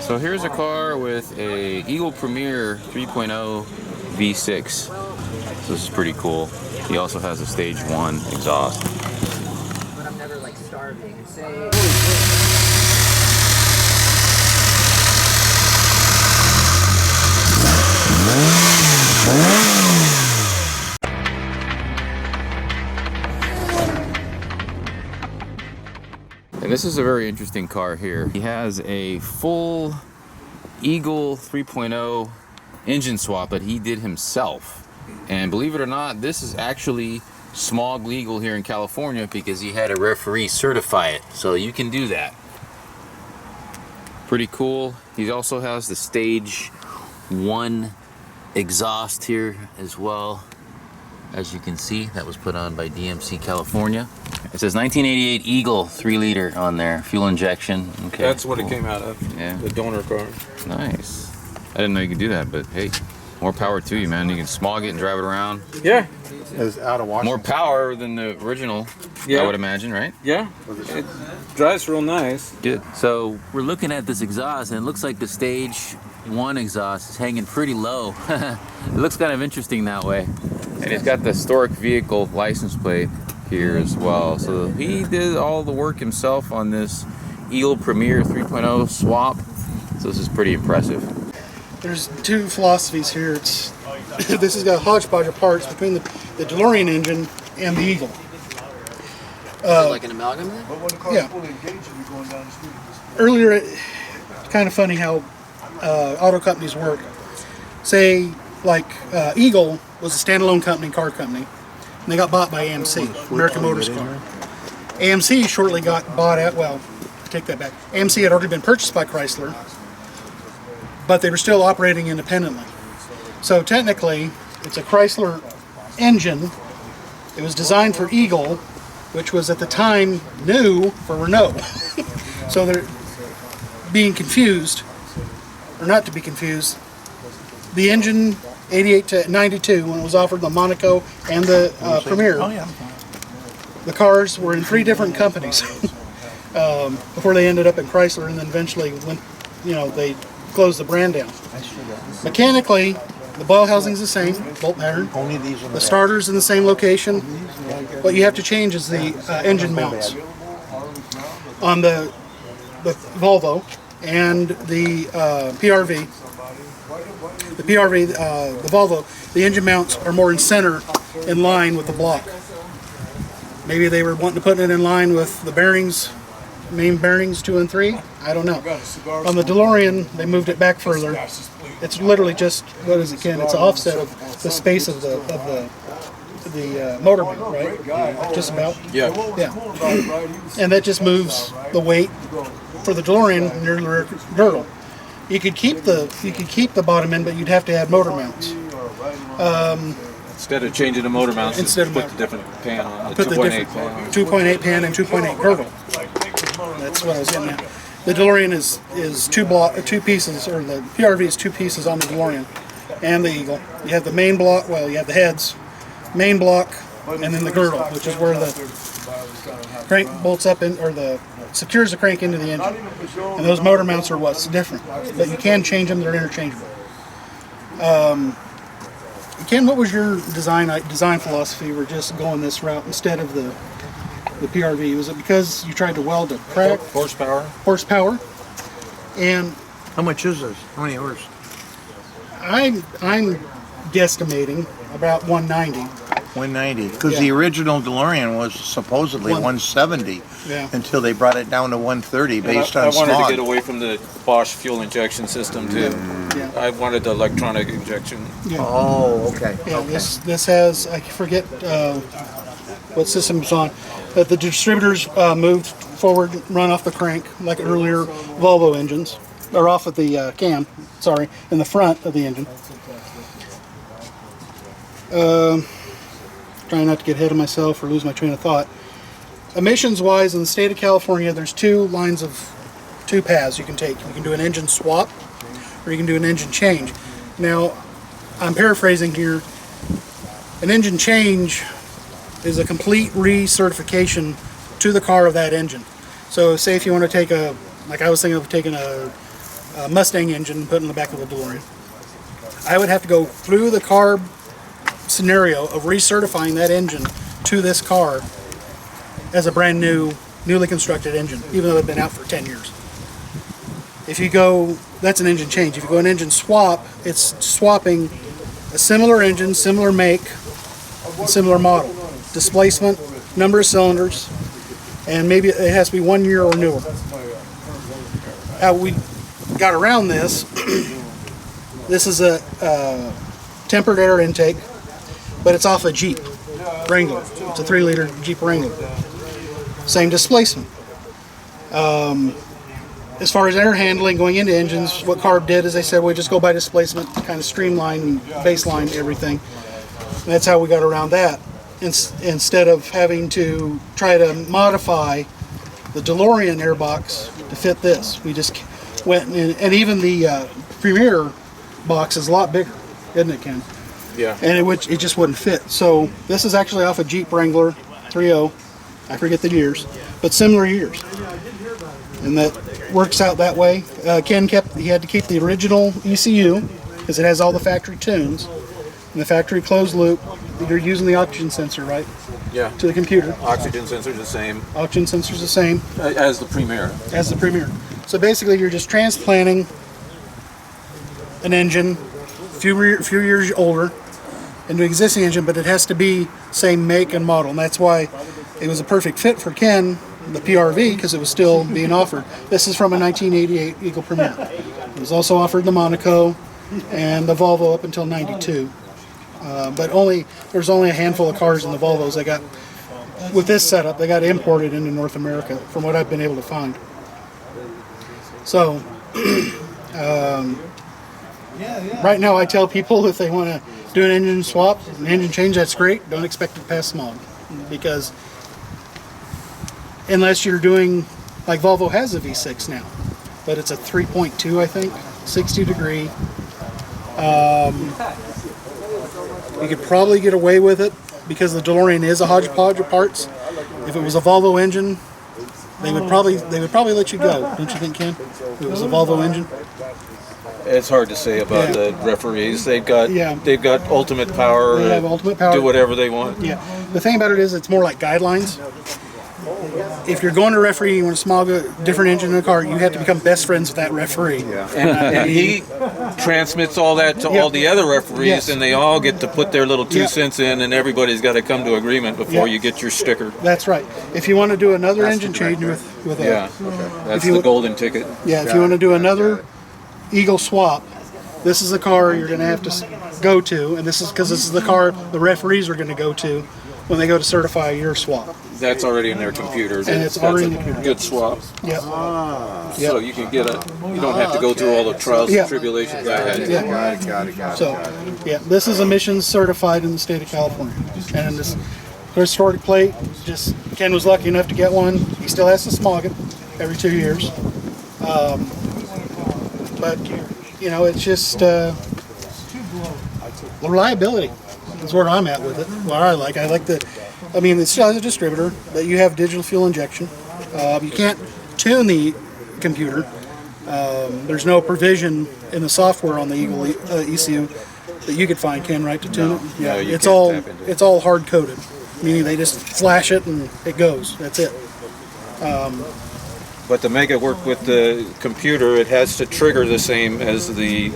So here's a car with a Eagle Premier 3.0 V6. So this is pretty cool. He also has a stage 1 exhaust. But I'm never like starving and say. And this is a very interesting car here. He has a full Eagle 3.0 engine swap that he did himself. And believe it or not, this is actually Smog legal here in California because he had a referee certify it. So you can do that. Pretty cool. He also has the stage 1 exhaust here as well. As you can see, that was put on by DMC California. It says 1988 Eagle 3-liter on there, fuel injection. Okay, that's what it came out of. Yeah, the donor car. Nice. I didn't know you could do that, but hey, more power to you, man. You can smog it and drive it around. Yeah, it's out of Washington. More power than the original. Yeah, I would imagine, right? Yeah, it drives real nice. Good. So we're looking at this exhaust, and it looks like the stage 1 exhaust is hanging pretty low. It looks kind of interesting that way. And it's got the historic vehicle license plate here as well. So he did all the work himself on this Eagle Premier 3.0 swap. So this is pretty impressive. There's two philosophies here. This has got a hodgepodge of parts between the DeLorean engine and the Eagle. Is it like an amalgam then? Yeah. Earlier, it's kind of funny how auto companies work. Say, like Eagle was a standalone company, car company, and they got bought by AMC, American Motors Car. AMC shortly got bought out, well, take that back. AMC had already been purchased by Chrysler, but they were still operating independently. So technically, it's a Chrysler engine. It was designed for Eagle, which was at the time new for Renault. So they're being confused, or not to be confused. The engine, 88 to 92, when it was offered the Monaco and the Premier, the cars were in 3 different companies before they ended up in Chrysler, and then eventually, when they closed the brand down. Mechanically, the ball housing's the same, bolt pattern. The starter's in the same location. What you have to change is the engine mounts on the Volvo and the PRV. The PRV, the Volvo, the engine mounts are more in center, in line with the block. Maybe they were wanting to put it in line with the bearings, main bearings 2 and 3. I don't know. On the DeLorean, they moved it back further. It's literally just, what is it, Ken? It's an offset of the space of the motor mount, right? Just about. Yeah. Yeah. And that just moves the weight for the DeLorean near the girdle. You could keep the bottom end, but you'd have to add motor mounts. Instead of changing the motor mounts, Instead of put the different pan on, the put 2.8 pan. 2.8 pan and 2.8 girdle. That's what I was getting at. The DeLorean is two pieces, or the PRV is 2 pieces on the DeLorean and the Eagle. You have the main block, well, you have the heads, main block, and then the girdle, which is where the crank bolts up in, or the secures the crank into the engine. And those motor mounts are what's different, but you can change them; they're interchangeable. Ken, what was your design philosophy? We're just going this route instead of the PRV. Was it because you tried to weld a crack? Horsepower. And how much is this? How many hours? I'm guesstimating about 190. 190, because the original DeLorean was supposedly 170 until they brought it down to 130 based on smog. I wanted to get away from the Bosch fuel injection system too. Yeah. I wanted the electronic injection. Yeah. Oh, okay. Yeah, okay. This has, I forget what system it's on, but the distributors moved forward, run off the crank like earlier Volvo engines, or off of the cam, sorry, in the front of the engine. Trying not to get ahead of myself or lose my train of thought. Emissions-wise, in the state of California, there's 2 paths you can take. You can do an engine swap, or you can do an engine change. Now, I'm paraphrasing here. An engine change is a complete recertification to the car of that engine. So, say if you want to take like I was thinking of taking a Mustang engine and put it in the back of a DeLorean. I would have to go through the CARB scenario of recertifying that engine to this car as a brand new, newly constructed engine, even though it had been out for 10 years. If you go, that's an engine change. If you go an engine swap, it's swapping a similar engine, similar make, and similar model. Displacement, number of cylinders, and maybe it has to be 1 year or newer. How we got around this, this is a tempered air intake, but it's off a Jeep Wrangler. It's a 3-liter Jeep Wrangler. Same displacement. As far as air handling going into engines, what CARB did is they said we just go by displacement, kind of streamline, baseline everything. And that's how we got around that. Instead of having to try to modify the DeLorean airbox to fit this, we just went and even the Premier box is a lot bigger, isn't it, Ken? Yeah. And it just wouldn't fit. So this is actually off a Jeep Wrangler 3.0. I forget the years, but similar years. And that works out that way. Ken he had to keep the original ECU because it has all the factory tunes. And the factory closed loop, you're using the oxygen sensor, right? Yeah. To the computer. Oxygen sensor's the same Oxygen sensor's the same as the Premier. as the Premier. So basically you're just transplanting an engine few years older into an existing engine, but it has to be same make and model. And that's why it was a perfect fit for Ken, the PRV, because it was still being offered. This is from a 1988 Eagle Premier. It was also offered the Monaco and the Volvo up until 92. But there's only a handful of cars in the Volvos that got, with this setup, they got imported into North America, from what I've been able to find. So, right now I tell people if they want to do an engine swap, an engine change, that's great. Don't expect it to pass smog, because unless you're doing, like Volvo has a V6 now, but it's a 3.2, I think, 60 degree. You could probably get away with it because the DeLorean is a hodgepodge of parts. If it was a Volvo engine, they would probably let you go. Don't you think, Ken? If it was a Volvo engine. It's hard to say about the referees. They've got ultimate power. They have ultimate power. Do whatever they want. Yeah. The thing about it is, it's more like guidelines. If you're going to referee, you want to smog a different engine in a car, you have to become best friends with that referee. Yeah. And he transmits all that to all the other referees, and they all get to put their little 2 cents in, and everybody's got to come to agreement before you get your sticker. That's right. If you want to do another engine change with a that's the golden ticket. Yeah, if you want to do another Eagle swap, this is the car you're going to have to go to, and this is because this is the car the referees are going to go to when they go to certify your swap. That's already in their computer. And it's already in the computer. Good swap. Yep. So you can get you don't have to go through all the trials and tribulations I had. Yeah. Got it. So, yeah, this is emissions certified in the state of California. And this historic plate, just Ken was lucky enough to get one. He still has to smog it every 2 years. But, you know, it's just the reliability is where I'm at with it. What I like it's as a distributor that you have digital fuel injection. You can't tune the computer. There's no provision in the software on the Eagle ECU that you could find, Ken, right, to tune it? Yeah, it's all hard coded, meaning they just flash it and it goes. That's it. But to make it work with the computer, it has to trigger the same as the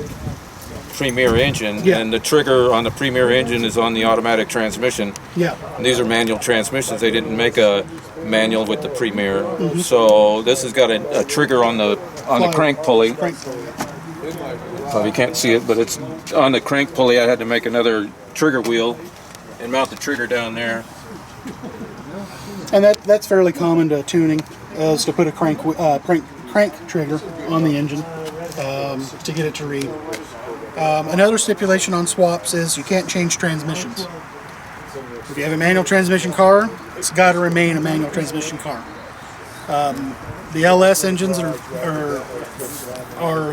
Premier engine, and the trigger on the Premier engine is on the automatic transmission. Yeah. And these are manual transmissions. They didn't make a manual with the Premier, so this has got a trigger on the crank pulley. Probably can't see it, but it's on the crank pulley. I had to make another trigger wheel and mount the trigger down there. And that's fairly common to tuning, is to put a crank trigger on the engine to get it to read. Another stipulation on swaps is you can't change transmissions. If you have a manual transmission car, it's got to remain a manual transmission car. The LS engines are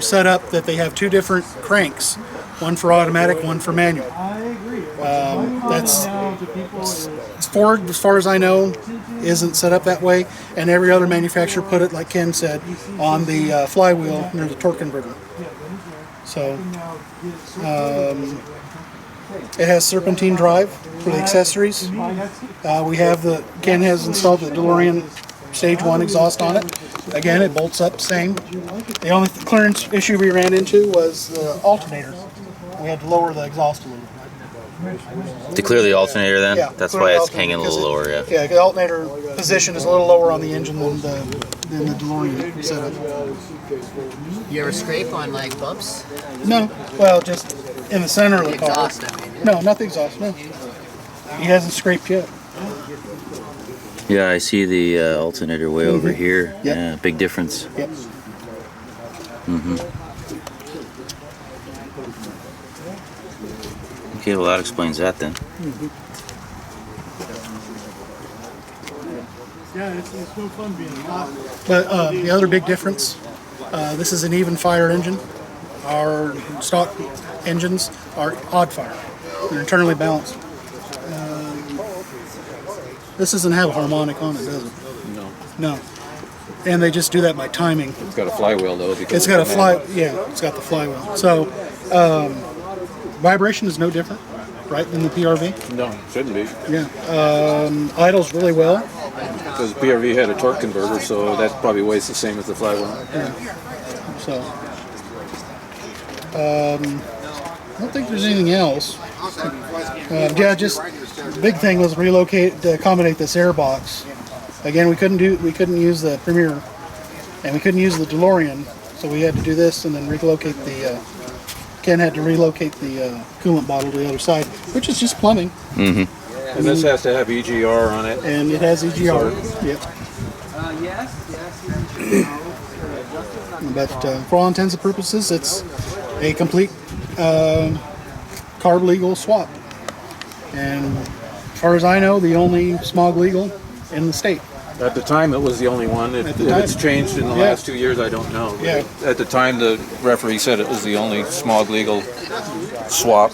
set up that they have 2 different cranks, one for automatic, one for manual. That's Ford, as far as I know, isn't set up that way, and every other manufacturer put it, like Ken said, on the flywheel near the torque converter. So it has serpentine drive for the accessories. Ken has installed the DeLorean Stage 1 exhaust on it. Again, it bolts up same. The only clearance issue we ran into was the alternator. We had to lower the exhaust a little. To clear the alternator, then Yeah, that's clear why the it's alternator hanging a little lower. Yeah. Yeah, the alternator position is a little lower on the engine than the DeLorean setup. You ever scrape on like bumps? No, well, just in the center of the car. Exhaust, I mean. No, not the exhaust. No, he hasn't scraped yet. Yeah, I see the alternator way over here. Yep. Yeah, big difference. Yep. Okay, well that explains that then. Yeah, it's no fun being hot. But the other big difference, this is an even fire engine. Our stock engines are odd fire. They're internally balanced. This doesn't have a harmonic on it, does it? No. No. And they just do that by timing. It's got a flywheel though. Because It's got a it's got the flywheel. So vibration is no different, right, than the PRV? No, shouldn't be. Yeah. Idles really well. Because PRV had a torque converter, so that probably weighs the same as the flywheel. Yeah. So I don't think there's anything else. Just the big thing was relocate to accommodate this air box. Again, we couldn't use the Premier, and we couldn't use the DeLorean, so we had to do this and then relocate the. Ken had to relocate the coolant bottle to the other side, which is just plumbing. And this has to have EGR on it. And it has EGR. Yep. But for all intents and purposes, it's a complete carb legal swap. And as far as I know, the only Smog legal in the state. At the time, it was the only one. If it's changed in the last 2 years, I don't know. But Yeah. At the time, the referee said it was the only Smog legal swap,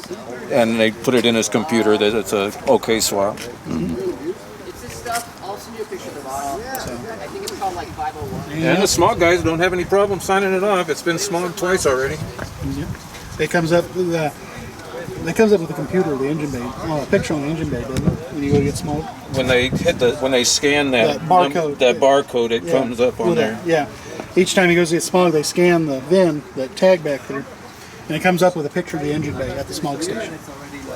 and they put it in his computer that it's a okay swap. It's this stuff. I'll send you a picture of the bottle. I think it's called like 501. And the Smog guys don't have any problem signing it off. It's been Smog twice already. It comes up with a computer, the engine bay. Oh, a picture on the engine bay, doesn't it? When you go to get Smog. When they scan that barcode, barcode, it comes up on there. Yeah. Each time he goes to get Smog, they scan the VIN, that tag back there, and it comes up with a picture of the engine bay at the Smog station.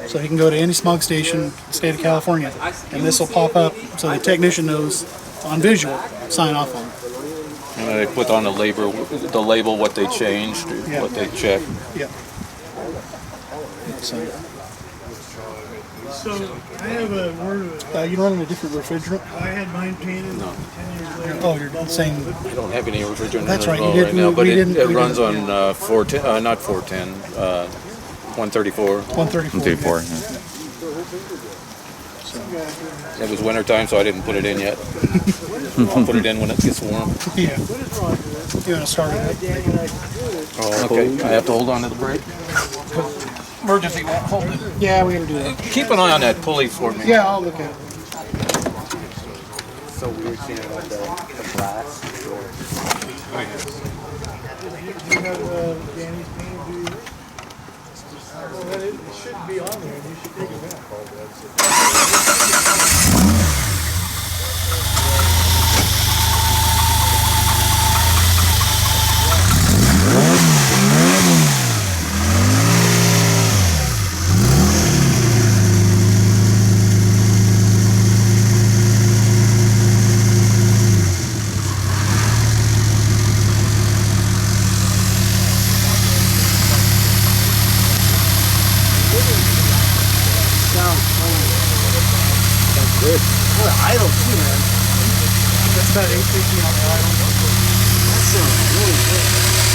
So he can go to any Smog station in the state of California, and this will pop up so the technician knows on visual, sign off on it. And they put on the label what they changed, or Yeah. what they checked. Yeah. So I have a word of it. you're running a different refrigerant? I had mine painted 10 years later. Oh, you're saying I don't have any refrigerant That's in right, it you right didn't- now, we but didn't- it we runs didn't, on 410, not 410, 134. 134. 134. Yeah. It was winter time, so I didn't put it in yet. I'll put it in when it gets warm. Yeah. You want to start it? Okay, I have to hold on to the brake. Emergency won't hold it. Yeah, we're gonna do that. Keep an eye on that pulley for me. Yeah, I'll look at it. So weird seeing like the glass. Danny's painted you. But it should be on there, and you should take it back. Idle too, man. That's about 850 on the idle. That sounds really good.